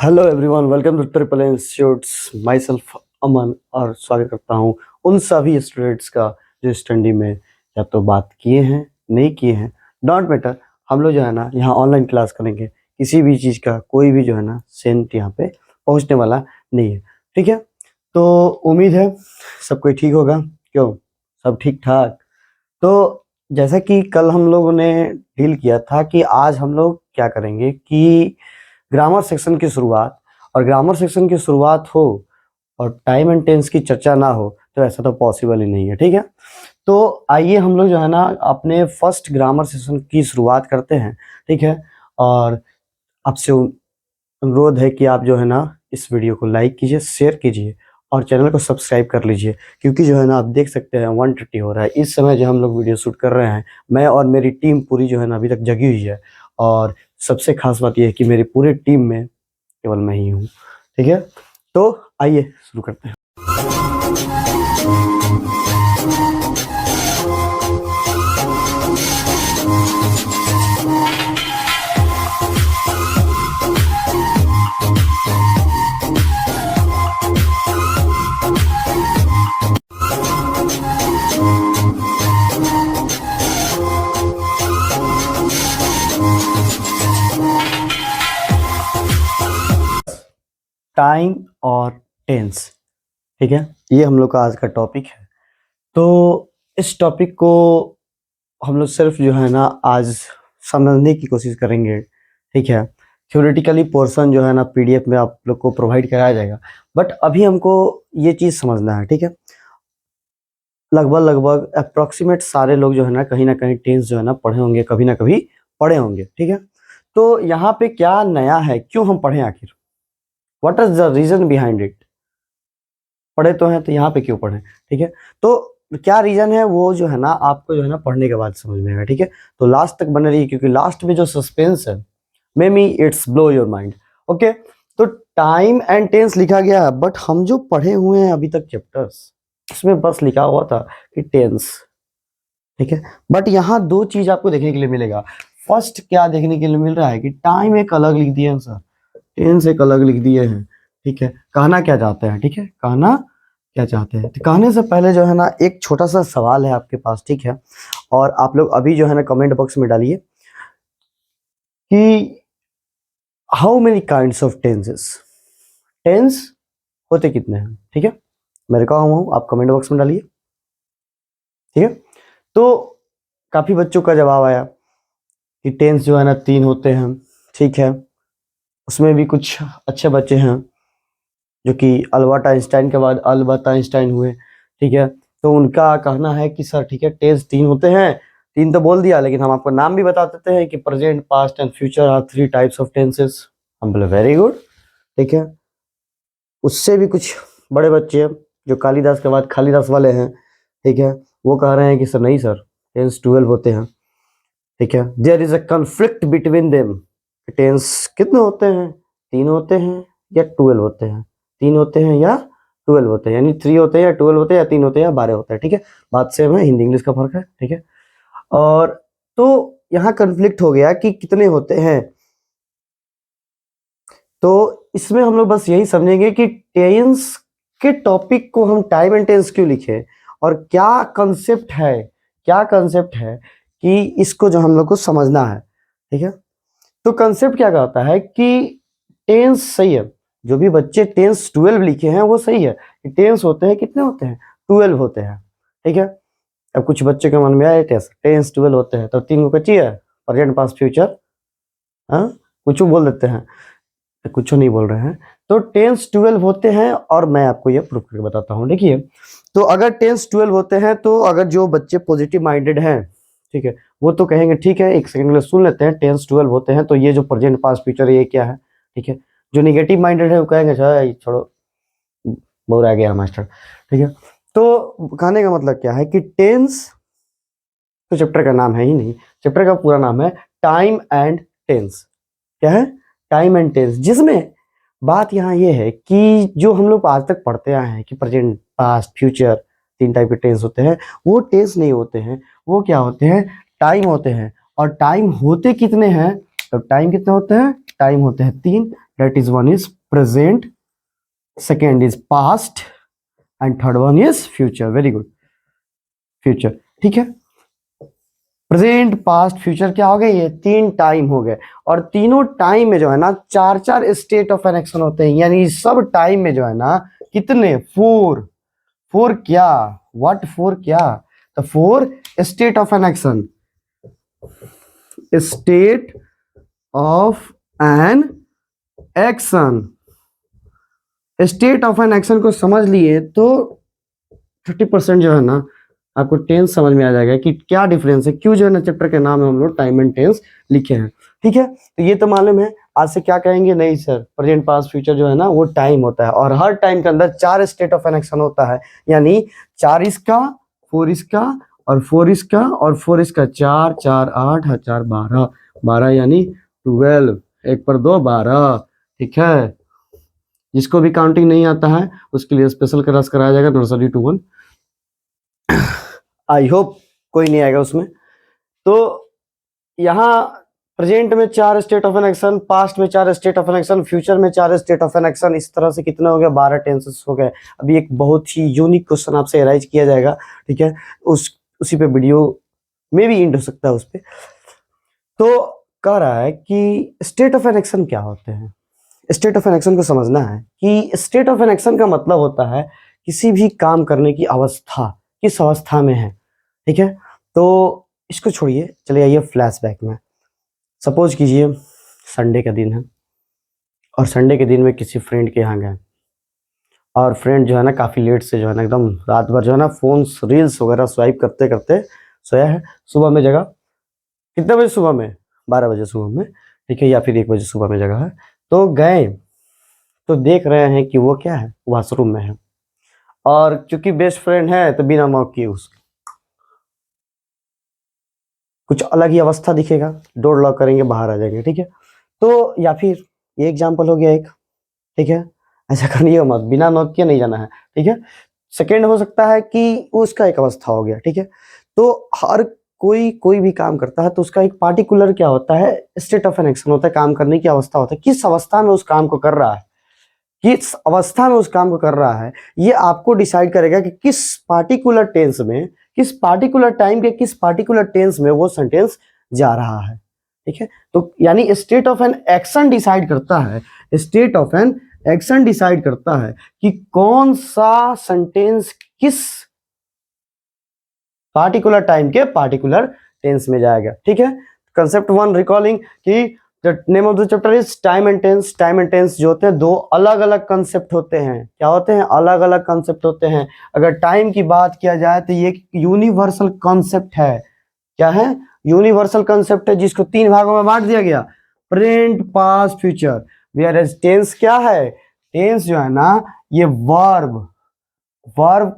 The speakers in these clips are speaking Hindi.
Hello everyone, welcome to triple institutes. Myself Aman, और स्वागत करता हूँ उन सभी स्टूडेंट्स का जो स्टडी में या तो बात किए हैं नहीं किए हैं, डोंट मैटर। हम लोग जो है ना यहाँ ऑनलाइन क्लास करेंगे, किसी भी चीज़ का कोई भी जो है ना सेंट यहाँ पे पहुँचने वाला नहीं है। ठीक है, तो उम्मीद है सब कोई ठीक होगा। क्यों, सब ठीक ठाक। तो जैसा कि कल हम लोगों ने डील किया था कि आज हम लोग क्या करेंगे कि ग्रामर सेक्शन की शुरुआत, और ग्रामर सेक्शन की शुरुआत हो और टाइम एंड टेंस की चर्चा ना हो तो ऐसा तो पॉसिबल ही नहीं है। ठीक है, तो आइए हम लोग जो है ना अपने फर्स्ट ग्रामर सेशन की शुरुआत करते हैं। ठीक है, और आपसे अनुरोध है कि आप जो है ना इस वीडियो को लाइक कीजिए, शेयर कीजिए और चैनल को सब्सक्राइब कर लीजिए, क्योंकि जो है ना आप देख सकते हैं 130 हो रहा है इस समय जो हम लोग वीडियो शूट कर रहे हैं। मैं और मेरी टीम पूरी जो है ना अभी तक जगी हुई है, और सबसे खास बात यह है कि मेरी पूरी टीम में केवल मैं ही हूँ। ठीक है, तो आइए शुरू करते हैं। टाइम और टेंस, ठीक है, ये हम लोग का आज का टॉपिक है। तो इस टॉपिक को हम लोग सिर्फ जो है ना आज समझने की कोशिश करेंगे। ठीक है, थ्योरेटिकली पोर्शन जो है ना पीडीएफ में आप लोग को प्रोवाइड कराया जाएगा, बट अभी हमको ये चीज़ समझना है। ठीक है, लगभग अप्रोक्सीमेट सारे लोग जो है ना कहीं टेंस जो है ना पढ़े होंगे, कभी ना कभी पढ़े होंगे। ठीक है, तो यहाँ पे क्या नया है, क्यों हम पढ़े आखिर, what is the reason behind it. पढ़े तो हैं तो यहाँ पे क्यों पढ़े। ठीक है, तो क्या रीजन है वो जो है ना आपको जो है ना पढ़ने के बाद समझ में आएगा। ठीक है, तो लास्ट तक बने रहिए, क्योंकि लास्ट में जो सस्पेंस है may me it's blow your mind. Okay, तो टाइम एंड टेंस लिखा गया है, बट हम जो पढ़े हुए हैं अभी तक चैप्टर्स, उसमें बस लिखा हुआ था कि टेंस। ठीक है, बट यहाँ दो चीज आपको देखने के लिए मिलेगा। फर्स्ट क्या देखने के लिए मिल रहा है कि टाइम एक अलग लिख दिए हैं सर, टेंस एक अलग लिख दिए हैं। ठीक है, कहना क्या चाहते हैं, ठीक है, कहना क्या चाहते हैं। तो कहने से पहले जो है ना एक छोटा सा सवाल है आपके पास। ठीक है, और आप लोग अभी जो है ना कमेंट बॉक्स में डालिए कि how many kinds of tenses, tense होते कितने हैं। ठीक है, मैं रुका हुआ हूँ, आप कमेंट बॉक्स में डालिए। ठीक है, तो काफी बच्चों का जवाब आया कि टेंस जो है ना 3 होते हैं। ठीक है, उसमें भी कुछ अच्छे बच्चे हैं जो कि अल्बर्ट आइंस्टाइन के बाद अल्बर्ट आइंस्टाइन हुए। ठीक है, तो उनका कहना है कि सर ठीक है टेंस 3 होते हैं। 3 तो बोल दिया, लेकिन हम आपको नाम भी बता देते हैं कि present, past and future are 3 types of tenses. हम बोले वेरी गुड। ठीक है, उससे भी कुछ बड़े बच्चे जो कालिदास के बाद खालिदास वाले हैं, ठीक है, वो कह रहे हैं कि सर नहीं सर, टेंस 12 होते हैं। ठीक है, there is a conflict between them. Tense कितने होते हैं, 3 होते हैं या 12 होते हैं, 3 होते हैं या 12 होते हैं, यानी 3 होते हैं या 12 होते हैं, या 3 होते हैं या 12 होते हैं। ठीक है, बात सेम है, हिंदी इंग्लिश का फर्क है। ठीक है, और तो यहाँ कन्फ्लिक्ट हो गया कि कितने होते हैं। तो इसमें हम लोग बस यही समझेंगे कि टेंस के टॉपिक को हम टाइम एंड टेंस क्यों लिखे, और क्या कंसेप्ट है, क्या कंसेप्ट है कि इसको जो हम लोग को समझना है। ठीक है, तो कंसेप्ट क्या कहता है कि टेंस सही है, जो भी बच्चे टेंस 12 लिखे हैं वो सही है कि टेंस होते हैं, कितने होते हैं, 12 होते हैं। ठीक है, अब कुछ बच्चे के मन में आए टेंस टेंस 12 होते हैं तो 3 को कच्ची है, प्रेजेंट पास्ट फ्यूचर, हाँ कुछ बोल देते हैं, कुछ नहीं बोल रहे हैं। तो टेंस 12 होते हैं, और मैं आपको ये प्रूफ करके बताता हूँ। देखिए, तो अगर टेंस 12 होते हैं तो अगर जो बच्चे पॉजिटिव माइंडेड हैं, ठीक है, वो तो कहेंगे ठीक है एक सेकंड के लिए सुन लेते हैं, टेंस 12 होते हैं तो ये जो प्रेजेंट पास्ट फ्यूचर ये क्या है। ठीक है, जो निगेटिव माइंडेड है वो कहेंगे अच्छा छोड़ो, बोर आ गया मास्टर। ठीक है, तो कहने का मतलब क्या है कि टेंस तो चैप्टर का नाम है ही नहीं, चैप्टर का पूरा नाम है टाइम एंड टेंस। क्या है, टाइम एंड टेंस, जिसमें बात यहाँ ये है कि जो हम लोग आज तक पढ़ते आए हैं कि प्रेजेंट, पास्ट, फ्यूचर 3 टाइप के टेंस होते हैं, वो टेंस नहीं होते हैं, वो क्या होते हैं, टाइम होते हैं। और टाइम होते कितने हैं, तो टाइम कितने होते हैं, टाइम होते हैं 3, that is one is present, second is past and third one is future. Very good, future. ठीक है, प्रेजेंट पास्ट फ्यूचर क्या हो गए, ये तीन टाइम हो गए और तीनों टाइम में जो है ना चार चार स्टेट ऑफ एन एक्शन होते हैं, यानी सब टाइम में जो है ना कितने, फोर। फोर क्या, व्हाट फोर क्या, तो four state of an action, state of an action. State of an action को समझ लिए तो 30% जो है ना आपको टेंस समझ में आ जाएगा कि क्या डिफरेंस है, क्यों जो है ना चैप्टर के नाम में हम लोग टाइम एंड टेंस लिखे हैं। ठीक है, तो ये तो मालूम है। आज से क्या कहेंगे, नहीं सर प्रेजेंट पास्ट फ्यूचर जो है ना वो टाइम होता है और हर टाइम के अंदर चार स्टेट ऑफ एन एक्शन होता है, यानी चार इसका, फोर इसका और फोर इसका और फोर इसका, चार चार आठ, चार बारह, बारह यानी 12, एक पर दो 12। ठीक है, जिसको भी काउंटिंग नहीं आता है उसके लिए स्पेशल क्लास कराया जाएगा नर्सरी टू 1। आई होप कोई नहीं आएगा उसमें। तो यहाँ प्रेजेंट में चार state of an action, past में चार state of an action, future में चार स्टेट ऑफ एन एक्शन, इस तरह से कितना हो गया, 12 टेंसेस हो गए। अभी एक बहुत ही यूनिक क्वेश्चन आपसे एराइज किया जाएगा, ठीक है, उसी पे वीडियो में भी इंड हो सकता है उस पर। तो कह रहा है कि स्टेट ऑफ एन एक्शन क्या होते हैं। स्टेट ऑफ एन एक्शन को समझना है कि स्टेट ऑफ एन एक्शन का मतलब होता है किसी भी काम करने की अवस्था, किस अवस्था में है। ठीक है, तो इसको छोड़िए, चलिए आइए फ्लैशबैक में। सपोज कीजिए संडे का दिन है और संडे के दिन में किसी फ्रेंड के यहाँ गए और फ्रेंड जो है ना काफ़ी लेट से जो है ना एकदम रात भर जो है ना फोन रील्स वगैरह स्वाइप करते करते सोया है। सुबह में जगह कितने बजे, सुबह में 12 बजे सुबह में, ठीक है, या फिर 1 बजे सुबह में जगह है। तो गए तो देख रहे हैं कि वो क्या है, वॉशरूम में है और क्योंकि बेस्ट फ्रेंड है तो बिना नॉक किए उसके कुछ अलग ही अवस्था दिखेगा, डोर लॉक करेंगे बाहर आ जाएंगे। ठीक है, तो या फिर ये एग्जाम्पल हो गया एक, ठीक है, ऐसा करिए मत, बिना नॉक किए नहीं जाना है। ठीक है, सेकेंड हो सकता है कि उसका एक अवस्था हो गया। ठीक है, तो हर कोई भी काम करता है तो उसका एक पार्टिकुलर क्या होता है, स्टेट ऑफ एन एक्शन होता है, काम करने की अवस्था होता है, किस अवस्था में उस काम को कर रहा है, किस अवस्था में उस काम को कर रहा है, ये आपको डिसाइड करेगा कि किस पार्टिकुलर टेंस में, किस पार्टिकुलर टाइम के किस पार्टिकुलर टेंस में वो सेंटेंस जा रहा है। ठीक है, तो यानी state of an action decide करता है, state of an action decide करता है कि कौन सा सेंटेंस किस पार्टिकुलर टाइम के पार्टिकुलर टेंस में जाएगा। ठीक है, कंसेप्ट 1 रिकॉलिंग कि the name of the chapter is time and tense. Time and tense जो होते हैं दो अलग अलग कंसेप्ट होते हैं। क्या होते हैं, अलग अलग कंसेप्ट होते हैं। अगर टाइम की बात किया जाए तो ये यूनिवर्सल कॉन्सेप्ट है। क्या है, यूनिवर्सल कॉन्सेप्ट है जिसको 3 भागों में बांट दिया गया, present past future. Whereas tense क्या है, टेंस जो है ना ये वर्ब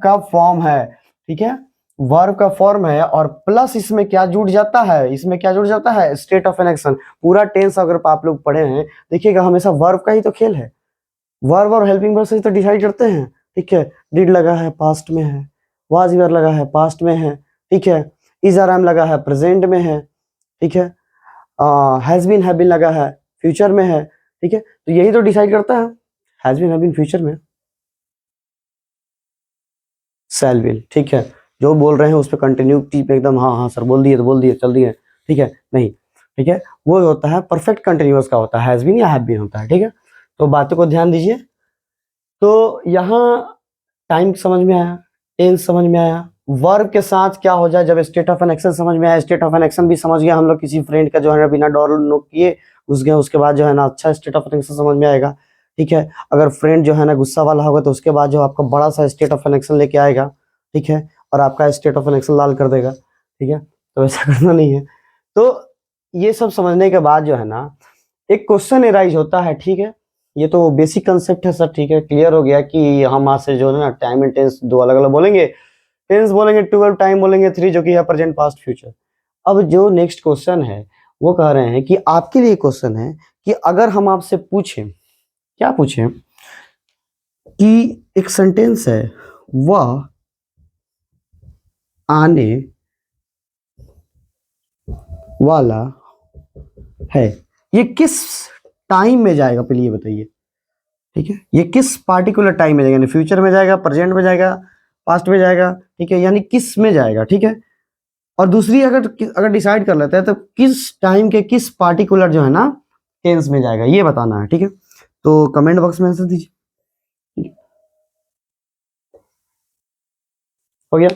का फॉर्म है। ठीक है, वर्ब का फॉर्म है और प्लस इसमें क्या जुड़ जाता है, इसमें क्या जुड़ जाता है, स्टेट ऑफ एन एक्शन। पूरा टेंस अगर आप लोग पढ़े हैं देखिएगा हमेशा वर्ब का ही तो खेल है, वर्ब और हेल्पिंग वर्ब से तो डिसाइड करते हैं। ठीक है, डिड लगा है पास्ट में है, वाज वर लगा है पास्ट में है। ठीक है, इज आराम लगा है प्रेजेंट में है। ठीक है, हैज बीन हैव बीन लगा है फ्यूचर में है। ठीक है, तो यही तो डिसाइड करता है, has been have been future में, शैल विल। ठीक है, जो बोल रहे हैं उस पर कंटिन्यूटी पे एकदम हाँ हाँ सर बोल दिए तो बोल दिए चल दिए। ठीक है, नहीं, ठीक है, वो होता है परफेक्ट कंटिन्यूअस का होता है, हैज बीन या हैव बीन होता है। ठीक है, तो बातों को ध्यान दीजिए। तो यहाँ टाइम समझ में आया, टेंस समझ में आया, वर्ब के साथ क्या हो जाए जब स्टेट ऑफ एन एक्शन समझ में आया, स्टेट ऑफ एन एक्शन भी समझ गया हम लोग, किसी फ्रेंड का जो है ना बिना डोर नॉक किए घुस गया, उसके बाद जो है ना अच्छा स्टेट ऑफ एन एक्शन समझ में आएगा। ठीक है, अगर फ्रेंड जो है ना गुस्सा वाला होगा तो उसके बाद जो आपका बड़ा सा स्टेट ऑफ एन एक्शन लेके आएगा। ठीक है, और आपका स्टेट ऑफ एन एक्शन लाल कर देगा। ठीक है, तो ऐसा करना नहीं है। तो ये सब समझने के बाद जो है ना एक क्वेश्चन एराइज होता है। ठीक है, ये तो बेसिक कंसेप्ट है सर। ठीक है, क्लियर हो गया कि हम आज से जो है ना टाइम एंड टेंस दो अलग अलग बोलेंगे, टेंस बोलेंगे 12, टाइम बोलेंगे 3, जो कि है प्रेजेंट पास्ट फ्यूचर। अब जो नेक्स्ट क्वेश्चन है वो कह रहे हैं कि आपके लिए क्वेश्चन है कि अगर हम आपसे पूछें, क्या पूछें, कि एक सेंटेंस है वह आने वाला है, ये किस टाइम में जाएगा, पहले ये बताइए, ठीक है, ये किस पार्टिकुलर टाइम में जाएगा, यानी फ्यूचर में जाएगा, प्रेजेंट में जाएगा, पास्ट में जाएगा, ठीक है, यानी किस में जाएगा, ठीक है। और दूसरी अगर डिसाइड कर लेते हैं तो किस टाइम के किस पार्टिकुलर जो है ना टेंस में जाएगा, ये बताना है, ठीक है। तो कमेंट बॉक्स में आंसर दीजिए। हो गया।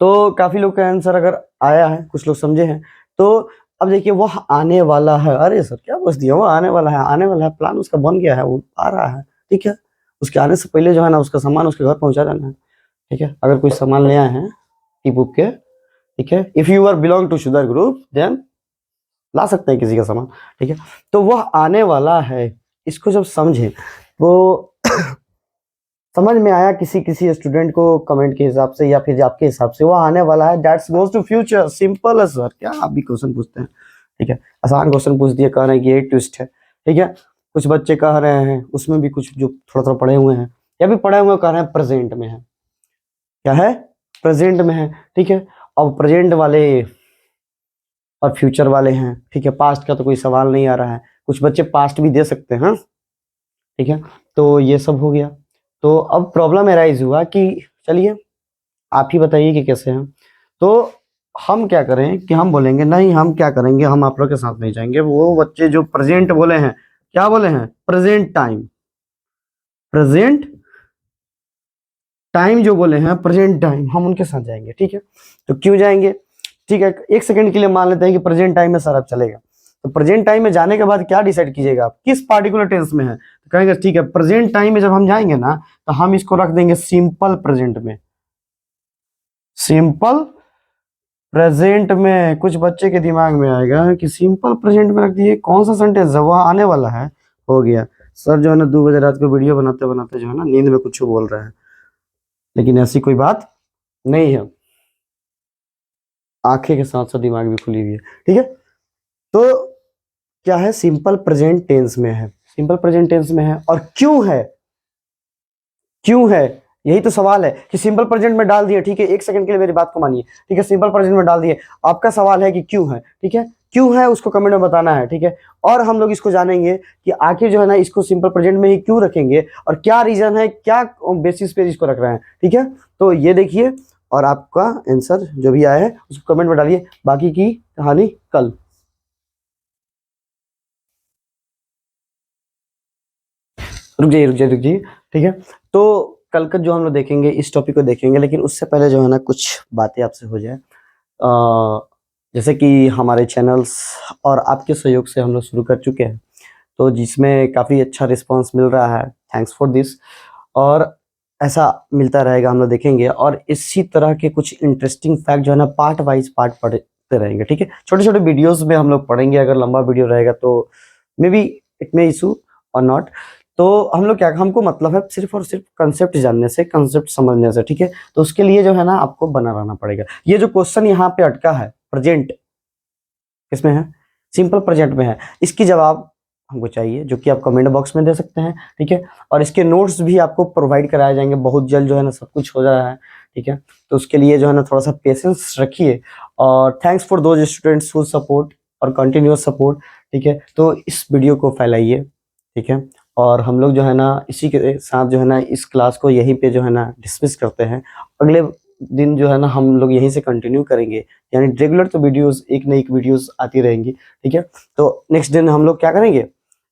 तो काफी लोग का आंसर अगर आया है, कुछ लोग समझे हैं, तो अब देखिए वह आने वाला है। अरे सर क्या बस दिया, वो आने वाला है, आने वाला है, प्लान उसका बन गया है, वो आ रहा है, ठीक है। उसके आने से पहले जो है ना उसका सामान उसके घर पहुंचा देना है, ठीक है। अगर कोई सामान ले आए हैं टिप उप के, ठीक है, if you are belong to sugar group then ला सकते हैं किसी का सामान, ठीक है। तो वह आने वाला है, इसको जब समझे वो समझ में आया किसी किसी स्टूडेंट को कमेंट के हिसाब से या फिर आपके हिसाब से, वो आने वाला है, that's goes to future. Simple है सर, क्या आप भी क्वेश्चन पूछते हैं, ठीक है। आसान क्वेश्चन पूछ दिए, कह रहे हैं कि ये ट्विस्ट है, ठीक है। कुछ बच्चे कह रहे हैं, उसमें भी कुछ जो थोड़ा थोड़ा पढ़े हुए हैं या भी पढ़े हुए कह रहे हैं प्रेजेंट में है, क्या है, प्रेजेंट में है, ठीक है। अब प्रेजेंट वाले और फ्यूचर वाले हैं, ठीक है। पास्ट का तो कोई सवाल नहीं आ रहा है, कुछ बच्चे पास्ट भी दे सकते हैं, ठीक है। तो ये सब हो गया। तो अब प्रॉब्लम एराइज हुआ कि चलिए आप ही बताइए कि कैसे हैं। तो हम क्या करें कि हम बोलेंगे नहीं, हम क्या करेंगे, हम आप लोग के साथ नहीं जाएंगे। वो बच्चे जो प्रेजेंट बोले हैं, क्या बोले हैं, प्रेजेंट टाइम, प्रेजेंट टाइम जो बोले हैं, प्रेजेंट टाइम, हम उनके साथ जाएंगे, ठीक है। तो क्यों जाएंगे, ठीक है, एक सेकंड के लिए मान लेते हैं कि प्रेजेंट टाइम में सर अब चलेगा। तो प्रेजेंट टाइम में जाने के बाद क्या डिसाइड कीजिएगा आप, किस पार्टिकुलर टेंस में है, तो कहेंगे ठीक है प्रेजेंट टाइम में जब हम जाएंगे ना तो हम इसको रख देंगे सिंपल प्रेजेंट में, सिंपल प्रेजेंट में। कुछ बच्चे के दिमाग में आएगा कि सिंपल प्रेजेंट में रख दिए, कौन सा सेंटेंस है, वह आने वाला है, हो गया। सर जो है ना 2 बजे रात को वीडियो बनाते बनाते जो है ना नींद में कुछ बोल रहा है, लेकिन ऐसी कोई बात नहीं है, आंखें के साथ साथ दिमाग भी खुली हुई है, ठीक है। तो क्या है, सिंपल प्रेजेंट टेंस में है, सिंपल प्रेजेंट टेंस में है। और क्यों है, क्यों है, यही तो सवाल है कि सिंपल प्रेजेंट में डाल दिए, ठीक है, एक सेकंड के लिए मेरी बात को मानिए, ठीक है, सिंपल प्रेजेंट में डाल दिए, आपका सवाल है कि क्यों है, ठीक है, क्यों है उसको कमेंट में बताना है, ठीक है। और हम लोग इसको जानेंगे कि आखिर जो है ना इसको सिंपल प्रेजेंट में ही क्यों रखेंगे और क्या रीजन है, क्या बेसिस पे इसको रख रहे हैं, ठीक है। तो ये देखिए, और आपका आंसर जो भी आया है उसको कमेंट में डालिए, बाकी की कहानी कल। रुक जाइए रुक जाइए रुक जाइए, ठीक है। तो कल का जो हम लोग देखेंगे इस टॉपिक को देखेंगे, लेकिन उससे पहले जो है ना कुछ बातें आपसे हो जाए। जैसे कि हमारे चैनल्स और आपके सहयोग से हम लोग शुरू कर चुके हैं, तो जिसमें काफ़ी अच्छा रिस्पांस मिल रहा है, थैंक्स फॉर दिस। और ऐसा मिलता रहेगा, हम लोग देखेंगे और इसी तरह के कुछ इंटरेस्टिंग फैक्ट जो है ना पार्ट वाइज पार्ट पढ़ते रहेंगे, ठीक है। छोटे छोटे वीडियोस में हम लोग पढ़ेंगे, अगर लंबा वीडियो रहेगा तो may be it may issue और नॉट। तो हम लोग क्या, हमको मतलब है सिर्फ और सिर्फ कंसेप्ट जानने से, कंसेप्ट समझने से, ठीक है। तो उसके लिए जो है ना आपको बना रहना पड़ेगा। ये जो क्वेश्चन यहाँ पे अटका है, प्रेजेंट किसमें है, सिंपल प्रेजेंट में है, इसकी जवाब हमको चाहिए, जो कि आप कमेंट बॉक्स में दे सकते हैं, ठीक है। और इसके नोट्स भी आपको प्रोवाइड कराए जाएंगे बहुत जल्द, जो है ना सब कुछ हो रहा है, ठीक है। तो उसके लिए जो है ना थोड़ा सा पेशेंस रखिए। और thanks for those students who support और कंटिन्यूअस सपोर्ट, ठीक है। तो इस वीडियो को फैलाइए, ठीक है। और हम लोग जो है ना इसी के साथ जो है ना इस क्लास को यहीं पे जो है ना डिसमिस करते हैं। अगले दिन जो है ना हम लोग यहीं से कंटिन्यू करेंगे, यानी रेगुलर तो वीडियोस एक न एक वीडियोस आती रहेंगी, ठीक है। तो नेक्स्ट दिन हम लोग क्या करेंगे,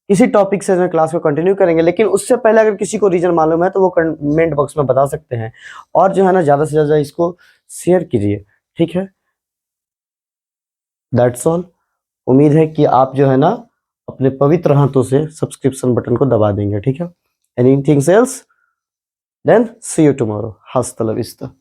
इसी टॉपिक से क्लास को कंटिन्यू करेंगे। लेकिन उससे पहले अगर किसी को रीजन मालूम है तो वो कमेंट बॉक्स में बता सकते हैं, और जो है ना ज़्यादा से ज़्यादा इसको शेयर कीजिए, ठीक है। That's all. उम्मीद है कि आप जो है ना अपने पवित्र हाथों से सब्सक्रिप्शन बटन को दबा देंगे, ठीक है। Anything else, then see you tomorrow, hasta la vista.